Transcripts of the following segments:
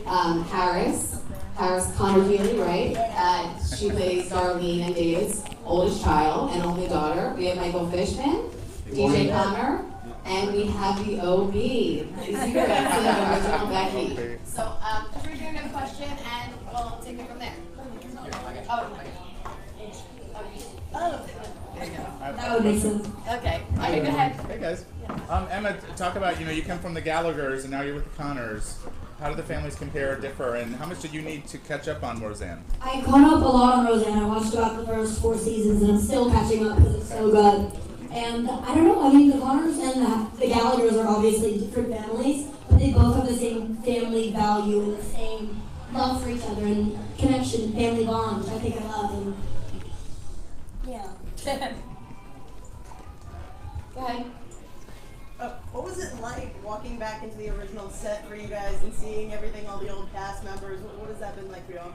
Harris Connor Healy, right? She plays Darlene and David's oldest child and only daughter. We have Michael Fishman, DJ Connor, and we have the OB, Lecy Goranson, the original Becky. So, just read your next question and we'll take it from there. That would make sense. Okay, go ahead. Hey guys. Emma, talk about, you come from the Gallaghers and now you're with the Connors. How do the families compare or differ, and how much did you need to catch up on Roseanne? I caught up a lot on Roseanne. I watched about the first 4 seasons, and I'm still catching up because it's so good. And I don't know, I mean, the Connors and the Gallaghers are obviously different families, but they both have the same family value and the same love for each other and connection, family bond, which I think I love. And yeah. Go ahead. What was it like walking back into the original set for you guys and seeing everything, all the old cast members? What has that been like for y'all?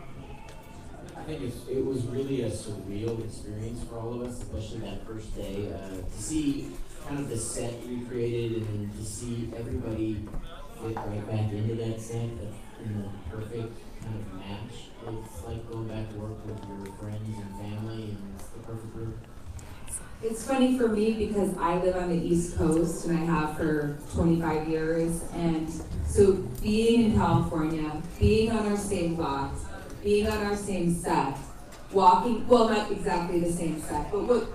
I think it was really a surreal experience for all of us, especially that first day. To see kind of the set recreated and to see everybody fit right back into that set in the perfect kind of match. It's like going back to work with your friends and family, and it's the perfect group. It's funny for me because I live on the East Coast and I have for 25 years, and so being in California, being on our same lot, being on our same set, walking, well, not exactly the same set, but what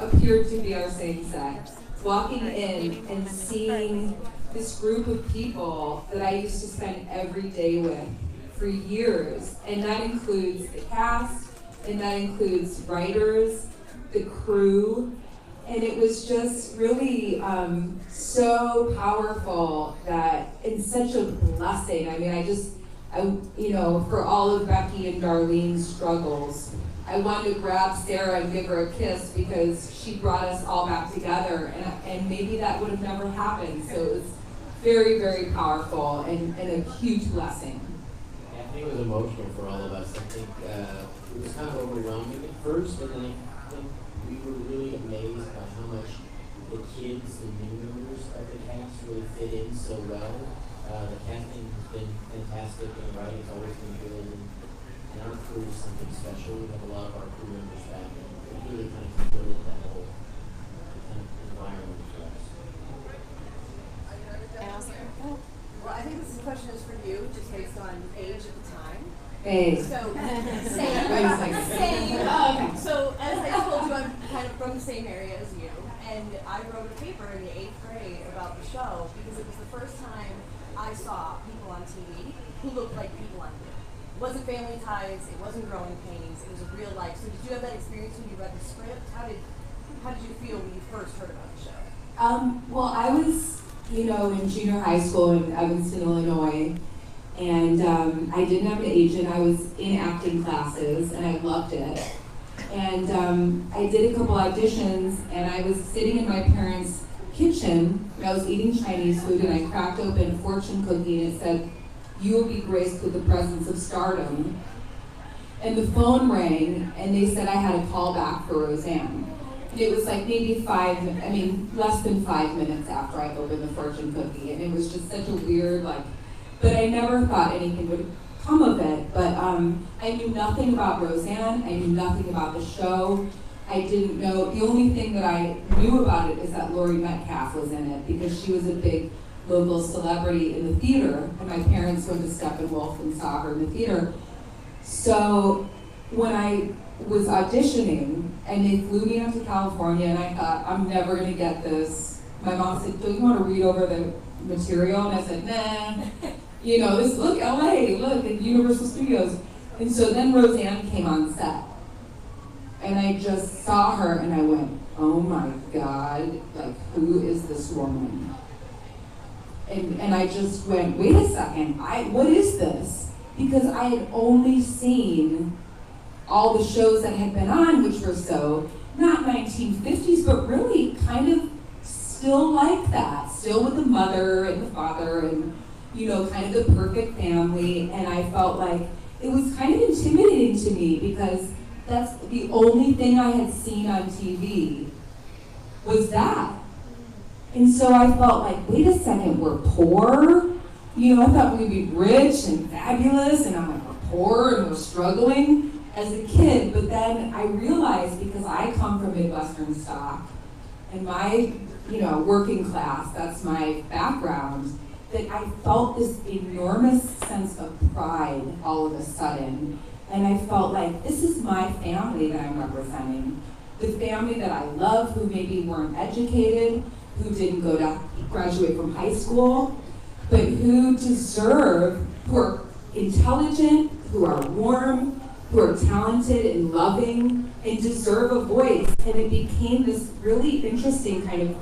appeared to be our same set, walking in and seeing this group of people that I used to spend every day with for years, and that includes the cast, and that includes writers, the crew, and it was just really so powerful that it's such a blessing. I mean, for all of Becky and Darlene's struggles, I wanted to grab Sarah and give her a kiss because she brought us all back together, and maybe that would have never happened. So it was very, very powerful and a huge blessing. Yeah, I think it was emotional for all of us. I think it was kind of overwhelming at first, and then I think we were really amazed by how much the kids, the new members of the cast really fit in so well. The casting has been fantastic, and the writing's always been good, and our crew is something special. We have a lot of our crew members back, and it really kind of completed that whole kind of environment for us. Well, I think this question is for you, just based on age at the time. Hey. So, Same. Oh, okay. So, as I told you, I'm kind of from the same area as you, and I wrote a paper in the 8th grade about the show because it was the first time I saw people on TV who looked like people on TV. It wasn't Family Ties, it wasn't Growing Pains, it was a real life. So, did you have that experience when you read the script? How did you feel when you first heard about the show? Well, I was, in junior high school in Evanston, Illinois. And I didn't have an agent. I was in acting classes, and I loved it. And I did a couple auditions, and I was sitting in my parents' kitchen, and I was eating Chinese food, and I cracked open a fortune cookie, and it said, "You will be graced with the presence of stardom." And the phone rang, and they said I had a call back for Roseanne. And it was like maybe less than 5 minutes after I opened the fortune cookie, and it was just such a weird, but I never thought anything would come of it. But I knew nothing about Roseanne. I knew nothing about the show. I didn't know. The only thing that I knew about it is that Laurie Metcalf was in it because she was a big local celebrity in the theater, and my parents went to Steppenwolf and saw her in the theater. So when I was auditioning, and they flew me out to California, and I thought, I'm never going to get this. My mom said, "Don't you want to read over the material?" And I said, "Nah." Look, LA, look, at Universal Studios. And so then Roseanne came on set. And I just saw her and I went, oh my God, who is this woman? And I just went, wait a second, what is this? Because I had only seen all the shows that had been on, which were so, not 1950s, but really kind of still like that. Still with the mother and the father and kind of the perfect family, and I felt like it was kind of intimidating to me because that's the only thing I had seen on TV was that. And so I felt like, wait a second, we're poor, I thought we'd be rich and fabulous, and I'm like, we're poor and we're struggling as a kid. But then I realized, because I come from Midwestern stock, and my, working class, that's my background, that I felt this enormous sense of pride all of a sudden. And I felt like, this is my family that I'm representing. The family that I love, who maybe weren't educated, who didn't go to graduate from high school, but who are intelligent, who are warm, who are talented and loving, and deserve a voice. And it became this really interesting kind of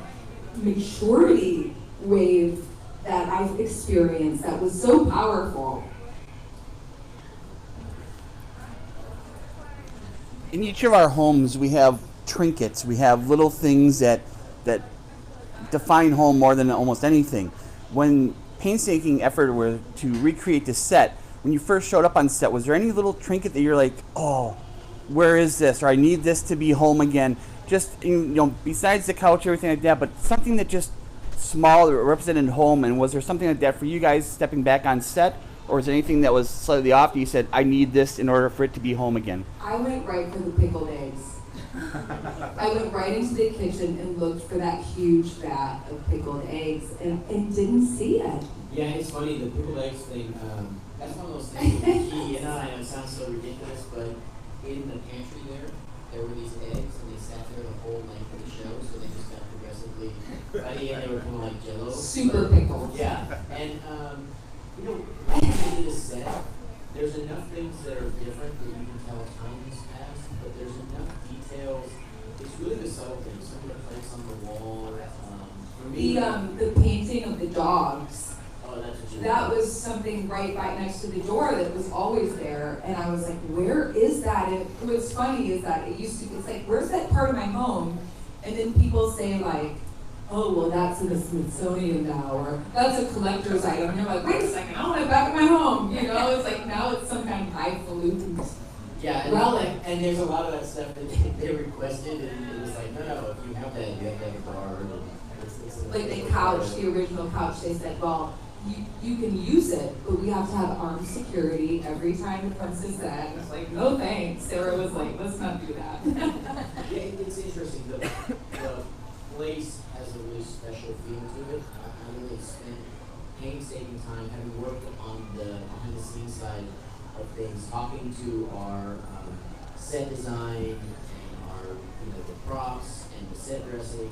maturity wave that I've experienced that was so powerful. In each of our homes, we have trinkets. We have little things that define home more than almost anything. When painstaking effort were to recreate the set, when you first showed up on set, was there any little trinket that you're like, oh, where is this? Or I need this to be home again? Just, besides the couch, everything like that, but something that just small that represented home. And was there something like that for you guys stepping back on set? Or was there anything that was slightly off that you said, I need this in order for it to be home again? I went right for the pickled eggs. I went right into the kitchen and looked for that huge vat of pickled eggs and didn't see it. Yeah, it's funny, the pickled eggs thing, that's one of those things that the key, and I know it sounds so ridiculous, but in the pantry there were these eggs, and they sat there the whole length of the show, so they just got progressively, by the end they were kind of like Jell-O. Super pickled. Yeah, and when you do this set, there's enough things that are different that you can tell time has passed, but there's enough details. It's really the subtle things, some of the plates on the wall. For me, the painting of the dogs. Oh, that's what you That want. was something right next to the door that was always there, and I was like, where is that? And what's funny is that it's like, where's that part of my home? And then people say like, oh, well, that's in the Smithsonian now, or that's a collector's item. And you're like, wait a second, I want it back at my home. It's like, now it's some kind of highfalutin relic. And there's a lot of that stuff that they requested, and it was like, no, if you have that, you have to have a bar. Like the couch, the original couch, they said, well, you can use it, but we have to have armed security every time it comes to set. And it's like, no thanks. Sarah was like, let's not do that. Yeah, it's interesting. The place has a really special feel to it. I really spent painstaking time having worked on the behind the scenes side of things, talking to our set design and our the props and the set dressing.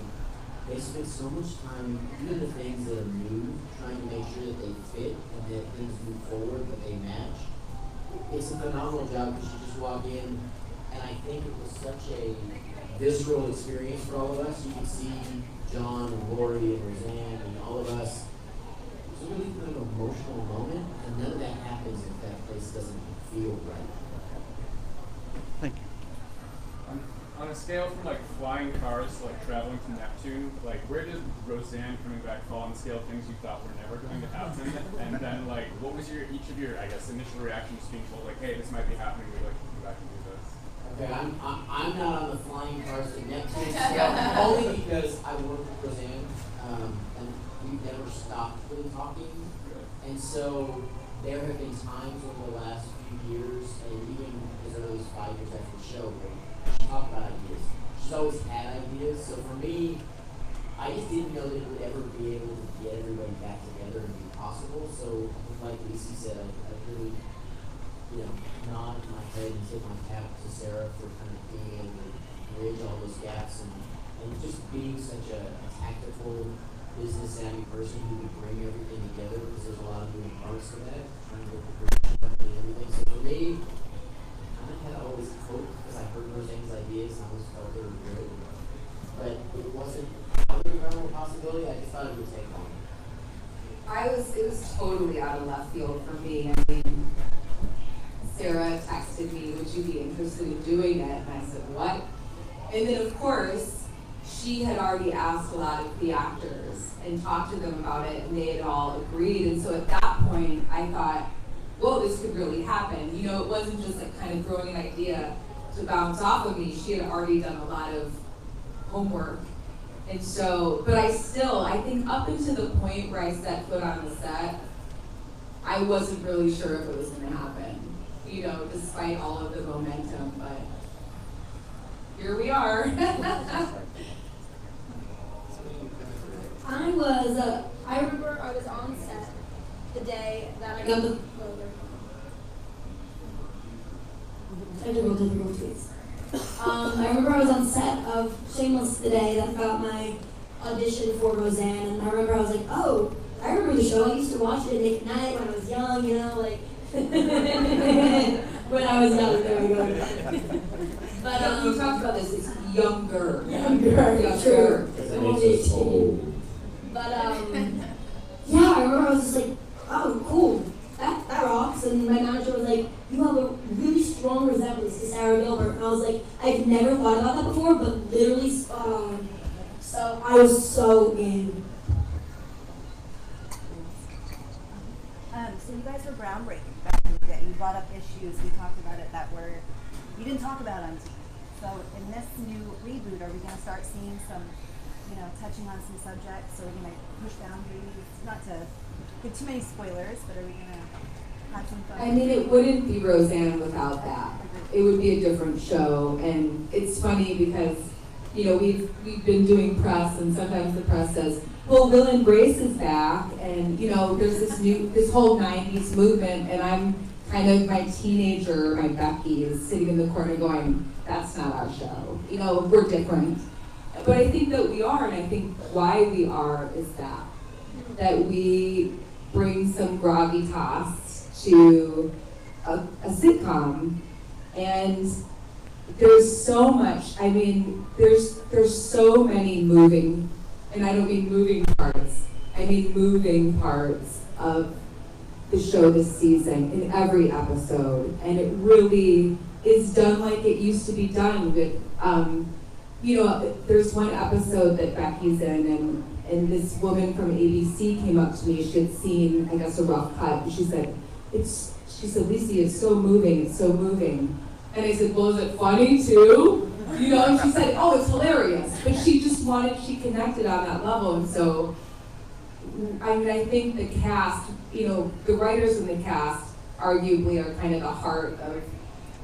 They spend so much time, even the things that are new, trying to make sure that they fit and that things move forward, that they match. It's a phenomenal job because you just walk in, and I think it was such a visceral experience for all of us. You can see John and Lori and Roseanne and all of us. It was a really kind of emotional moment, and none of that happens if that place doesn't feel right. Thank you. On a scale from flying cars to traveling to Neptune, where did Roseanne coming back fall on the scale of things you thought were never going to happen? And then what was each of your initial reactions to being told hey, this might be happening, we'd like to come back and do this? Okay, I'm not on the flying cars to Neptune scale, only because I work with Roseanne, and we've never stopped really talking. And so there have been times over the last few years, and even as early as 5 years after the show, where she talked about ideas. She's always had ideas. So for me, I just didn't know that it would ever be able to get everybody back together and be possible. So like Lecy said, I really, nod my head and tip my cap to Sarah for kind of being able to bridge all those gaps and just being such a tactical, business savvy person who could bring everything together, because there's a lot of moving parts to that, trying to get the production company and everything. So for me, I had always hoped, because I heard Roseanne's ideas and I always felt they were good, but it wasn't out of the realm of possibility. I just thought it would take longer. It was totally out of left field for me. I mean, Sarah texted me, would you be interested in doing it? And I said, what? And then of course, she had already asked a lot of the actors and talked to them about it, and they had all agreed. And so at that point, I thought, whoa, this could really happen. It wasn't just kind of throwing an idea to bounce off of me. She had already done a lot of homework. And so, but I think up until the point where I set foot on the set, I wasn't really sure if it was going to happen, you know, despite all of the momentum, but here we are. I remember I was on set the day that I got the technical difficulties. I remember I was on set of Shameless the day that I got my audition for Roseanne, and I remember I was like, oh, I remember the show. I used to watch it late at night when I was young, you know, like when I was young. There we go. But you talked about this, it's younger. Younger, true. It makes us old. But yeah, I remember I was just like, oh, cool, that rocks. And my manager was like, you have a really strong resemblance to Sarah Gilbert. And I was like, I've never thought about that before, but literally spot on. So I was so in. So you guys were groundbreaking back in the day. You brought up issues, we talked about it, that you didn't talk about on TV. So in this new reboot, are we going to start seeing some, you know, touching on some subjects? Are we going to push boundaries? Not to give too many spoilers, but are we going to have some fun? I mean, it wouldn't be Roseanne without that. It would be a different show, and it's funny because, you know, we've been doing press, and sometimes the press says, well, Will and Grace is back, and, you know, there's this whole 90s movement, and I'm kind of, my teenager, my Becky, is sitting in the corner going, that's not our show. You know, we're different. But I think that we are, and I think why we are is that we bring some gravitas to a sitcom, and there's so much, I mean, there's so many moving, and I don't mean moving parts, I mean moving parts of the show this season in every episode, and it really is done like it used to be done with, you know, there's one episode that Becky's in, and this woman from ABC came up to me, she had seen, I guess, a rough cut, and she said, Lecy, it's so moving, it's so moving. And I said, well, is it funny too? You know, and she said, oh, it's hilarious. But she connected on that level. And so, I mean, I think the cast, you know, the writers in the cast arguably are kind of the heart of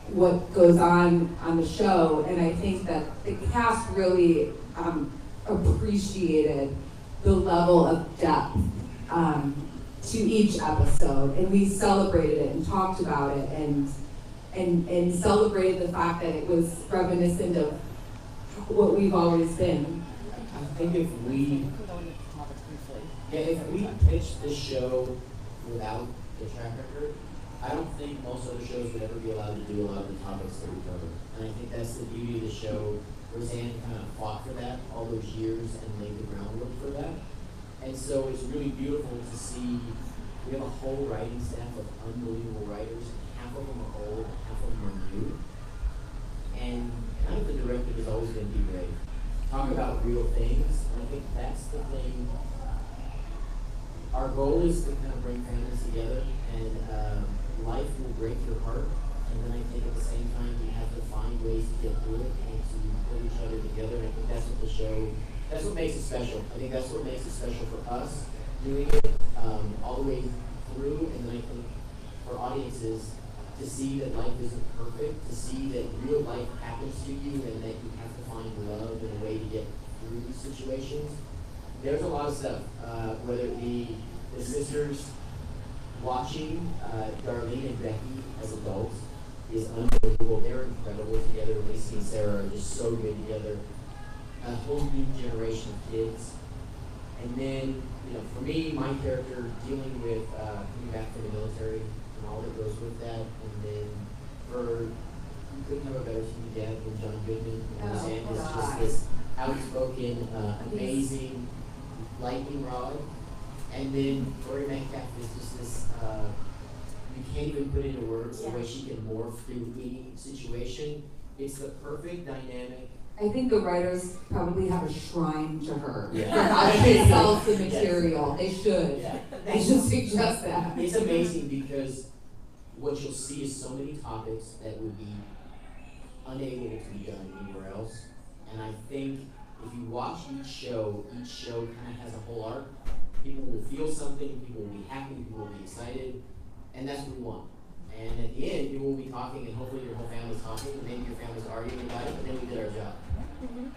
what goes on the show. And I think that the cast really appreciated the level of depth to each episode. And we celebrated it and talked about it and celebrated the fact that it was reminiscent of what we've always been. I think if we pitched this show without the track record, I don't think most other shows would ever be allowed to do a lot of the topics that we cover. And I think that's the beauty of the show. Roseanne kind of fought for that all those years and laid the groundwork for that. And so it's really beautiful to see we have a whole writing staff of unbelievable writers. Half of them are old, half of them are new. And kind of the directive has always been be brave. Talk about real things. And I think that's the thing. Our goal is to kind of bring families together, and life will break your heart. And then I think at the same time you have to find ways to get through it and to pull each other together. And I think that's what the show, that's what makes it special. I think that's what makes it special for us doing it all the way through. And then I think for audiences to see that life isn't perfect, to see that real life happens to you and that you have to find love and a way to get through these situations. There's a lot of stuff, whether it be the sisters watching Darlene and Becky as adults is unbelievable. They're incredible together. Lecy and Sarah are just so good together. A whole new generation of kids. And then, you know, for me, my character dealing with coming back from the military and all that goes with that. And then you couldn't have a better TV dad than John Goodman. Roseanne is just this outspoken, amazing lightning rod. And then Lori Metcalf is just this, you can't even put into words the way she can morph through any situation. It's the perfect dynamic. I think the writers probably have a shrine to her. Yeah. For how she sells the material. Yes. They should. Yeah. They should suggest that. It's amazing because what you'll see is so many topics that would be unable to be done anywhere else. And I think if you watch each show kind of has a whole arc. People will feel something, people will be happy, people will be excited, and that's what we want. And at the end, you will be talking, and hopefully your whole family's talking, and maybe your family's arguing about it, but then we did our job. Good.